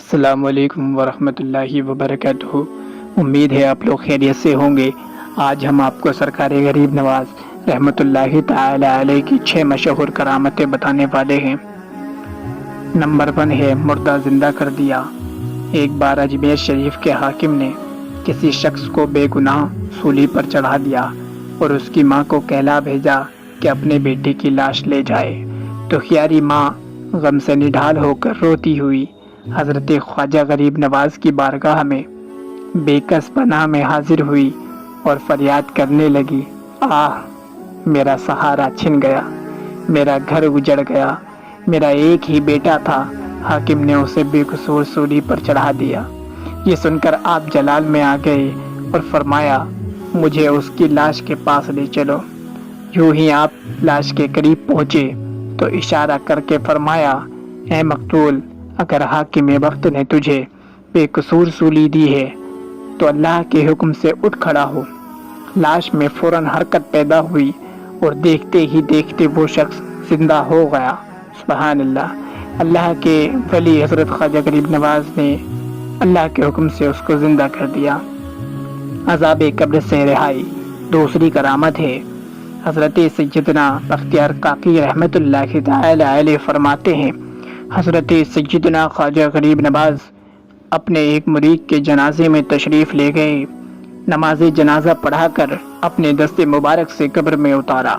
السلام علیکم ورحمۃ اللہ وبرکاتہ۔ امید ہے آپ لوگ خیریت سے ہوں گے۔ آج ہم آپ کو سرکار غریب نواز رحمۃ اللہ تعالی علیہ کی 6 مشہور کرامتیں بتانے والے ہیں۔ نمبر 1 ہے مردہ زندہ کر دیا۔ ایک بار اجمیر شریف کے حاکم نے کسی شخص کو بے گناہ سولی پر چڑھا دیا اور اس کی ماں کو کہلا بھیجا کہ اپنے بیٹے کی لاش لے جائے، تو خیاری ماں غم سے نڈھال ہو کر روتی ہوئی حضرت خواجہ غریب نواز کی بارگاہ میں بے کس پناہ میں حاضر ہوئی اور فریاد کرنے لگی، آہ میرا سہارا چھن گیا، میرا گھر اجڑ گیا، میرا ایک ہی بیٹا تھا، حاکم نے اسے بے قصور سولی پر چڑھا دیا۔ یہ سن کر آپ جلال میں آ گئے اور فرمایا، مجھے اس کی لاش کے پاس لے چلو۔ یوں ہی آپ لاش کے قریب پہنچے تو اشارہ کر کے فرمایا، اے مقتول، اگر حاکم وقت نے تجھے بے قصور سولی دی ہے تو اللہ کے حکم سے اٹھ کھڑا ہو۔ لاش میں فوراً حرکت پیدا ہوئی اور دیکھتے ہی دیکھتے وہ شخص زندہ ہو گیا۔ سبحان اللہ۔ اللہ کے ولی حضرت خواجہ غریب نواز نے اللہ کے حکم سے اس کو زندہ کر دیا۔ عذاب قبر سے رہائی۔ دوسری کرامت ہے، حضرت سیدنا بختیار کاکی رحمۃ اللہ تعالی علیہ فرماتے ہیں، حضرت سیدنا خواجہ غریب نواز اپنے ایک مرید کے جنازے میں تشریف لے گئے۔ نماز جنازہ پڑھا کر اپنے دست مبارک سے قبر میں اتارا۔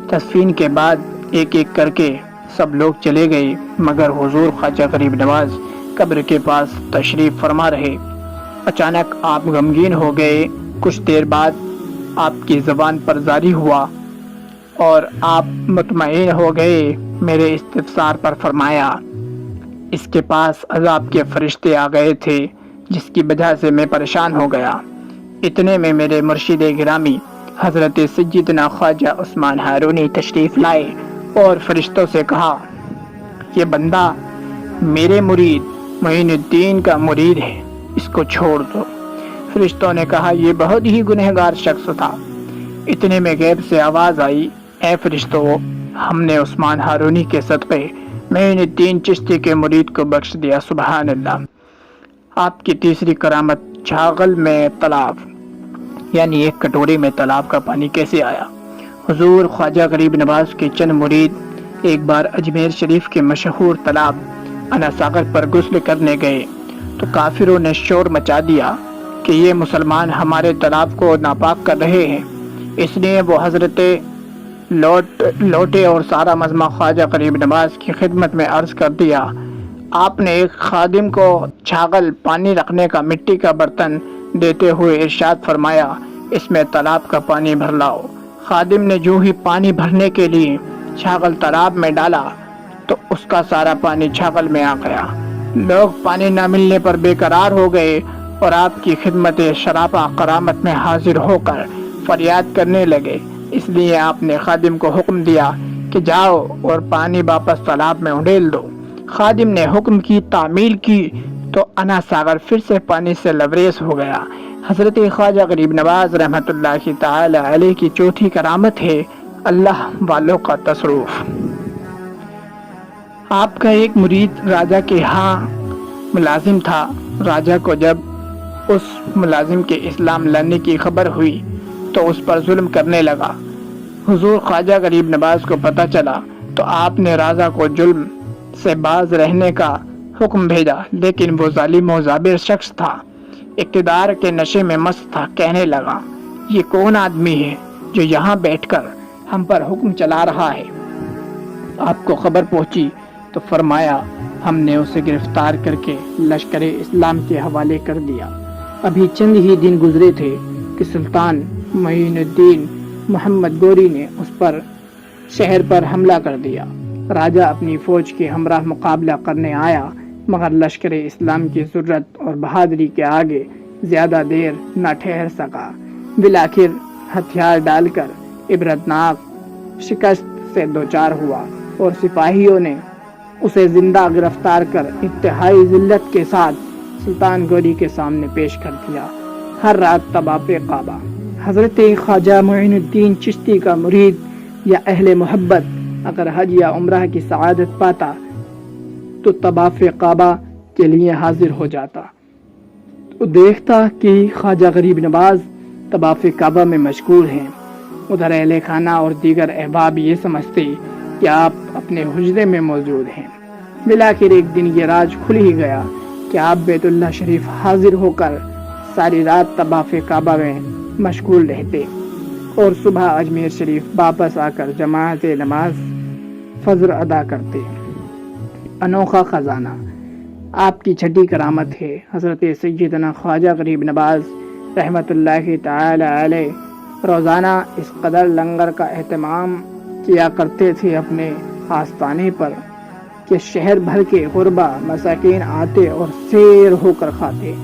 تدفین کے بعد ایک ایک کر کے سب لوگ چلے گئے، مگر حضور خواجہ غریب نواز قبر کے پاس تشریف فرما رہے۔ اچانک آپ غمگین ہو گئے۔ کچھ دیر بعد آپ کی زبان پر جاری ہوا اور آپ مطمئن ہو گئے۔ میرے استفسار پر فرمایا، اس کے پاس عذاب کے فرشتے آ گئے تھے جس کی وجہ سے میں پریشان ہو گیا۔ اتنے میں میرے مرشد گرامی حضرت سیدنا خواجہ عثمان ہارونی تشریف لائے اور فرشتوں سے کہا، یہ بندہ میرے مرید معین الدین کا مرید ہے، اس کو چھوڑ دو۔ فرشتوں نے کہا، یہ بہت ہی گنہگار شخص تھا۔ اتنے میں غیب سے آواز آئی، اے فرشتوں، ہم نے عثمان ہارونی کے صدقے معین الدین چشتی کے مرید کو بخش دیا۔ سبحان اللہ۔ آپ کی تیسری کرامت، چھاغل میں تالاب، یعنی ایک کٹوری میں تالاب کا پانی کیسے آیا۔ حضور خواجہ غریب نواز کے چند مرید ایک بار اجمیر شریف کے مشہور تالاب انا ساگر پر غسل کرنے گئے تو کافروں نے شور مچا دیا کہ یہ مسلمان ہمارے تالاب کو ناپاک کر رہے ہیں۔ اس لیے وہ حضرت لوٹے اور سارا مجمع خواجہ غریب نواز کی خدمت میں عرض کر دیا۔ آپ نے ایک خادم کو چھاغل پانی رکھنے کا مٹی کا برتن دیتے ہوئے ارشاد فرمایا، اس میں تالاب کا پانی بھر لاؤ۔ خادم نے جو ہی پانی بھرنے کے لیے چھاغل تالاب میں ڈالا تو اس کا سارا پانی چھاغل میں آ گیا۔ لوگ پانی نہ ملنے پر بے قرار ہو گئے اور آپ کی خدمت شرافہ کرامت میں حاضر ہو کر فریاد کرنے لگے۔ اس لیے آپ نے خادم کو حکم دیا کہ جاؤ اور پانی واپس تالاب میں اڈیل دو۔ خادم نے حکم کی تعمیل کی تو انا ساگر پھر سے پانی سے لبریز ہو گیا۔ حضرت خواجہ غریب نواز رحمۃ اللہ تعالی علیہ کی چوتھی کرامت ہے، اللہ والوں کا تصرف۔ آپ کا ایک مرید راجہ کے ہاں ملازم تھا۔ راجہ کو جب اس ملازم کے اسلام لانے کی خبر ہوئی تو اس پر ظلم کرنے لگا۔ حضور خواجہ غریب نواز کو پتہ چلا تو آپ نے راجہ کو ظلم سے باز رہنے کا حکم بھیجا، لیکن وہ ظالم و جابر شخص تھا، اقتدار کے نشے میں مست تھا۔ کہنے لگا، یہ کون آدمی ہے جو یہاں بیٹھ کر ہم پر حکم چلا رہا ہے؟ آپ کو خبر پہنچی تو فرمایا، ہم نے اسے گرفتار کر کے لشکر اسلام کے حوالے کر دیا۔ ابھی چند ہی دن گزرے تھے کہ سلطان معین الدین محمد گوری نے اس پر شہر پر حملہ کر دیا۔ راجہ اپنی فوج کے ہمراہ مقابلہ کرنے آیا، مگر لشکر اسلام کی ضرورت اور بہادری کے آگے زیادہ دیر نہ ٹھہر سکا۔ بالآخر ہتھیار ڈال کر عبرتناک شکست سے دوچار ہوا اور سپاہیوں نے اسے زندہ گرفتار کر انتہائی ذلت کے ساتھ سلطان گوری کے سامنے پیش کر دیا۔ ہر رات طواف کعبہ۔ حضرت خواجہ معین الدین چشتی کا مرید یا اہل محبت اگر حج یا عمرہ کی سعادت پاتا تو طواف کعبہ کے لیے حاضر ہو جاتا تو دیکھتا کہ خواجہ غریب نواز طواف کعبہ میں مشغول ہیں۔ ادھر اہل خانہ اور دیگر احباب یہ سمجھتے کہ آپ اپنے حجرے میں موجود ہیں۔ بلاخر ایک دن یہ راز کھل ہی گیا کہ آپ بیت اللہ شریف حاضر ہو کر ساری رات طواف کعبہ میں مشغول رہتے اور صبح اجمیر شریف واپس آ کر جماعت نماز فجر ادا کرتے۔ انوکھا خزانہ آپ کی چھٹی کرامت ہے۔ حضرت سیدنا خواجہ غریب نواز رحمت اللہ تعالی علیہ روزانہ اس قدر لنگر کا اہتمام کیا کرتے تھے اپنے آستانے پر کہ شہر بھر کے غربا مساکین آتے اور سیر ہو کر کھاتے۔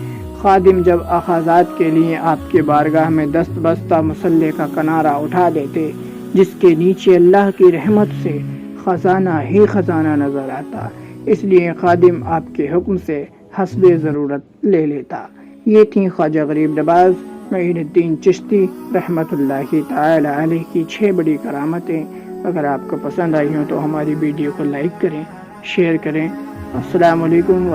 خادم جب اخاذات کے لیے آپ کے بارگاہ میں دست بستہ مصلے کا کنارہ اٹھا دیتے جس کے نیچے اللہ کی رحمت سے خزانہ ہی خزانہ نظر آتا، اس لیے خادم آپ کے حکم سے حسب ضرورت لے لیتا۔ یہ تھی خواجہ غریب نواز معین الدین چشتی رحمت اللہ تعالی علیہ کی 6 بڑی کرامتیں۔ اگر آپ کو پسند آئی ہوں تو ہماری ویڈیو کو لائک کریں، شیئر کریں۔ السلام علیکم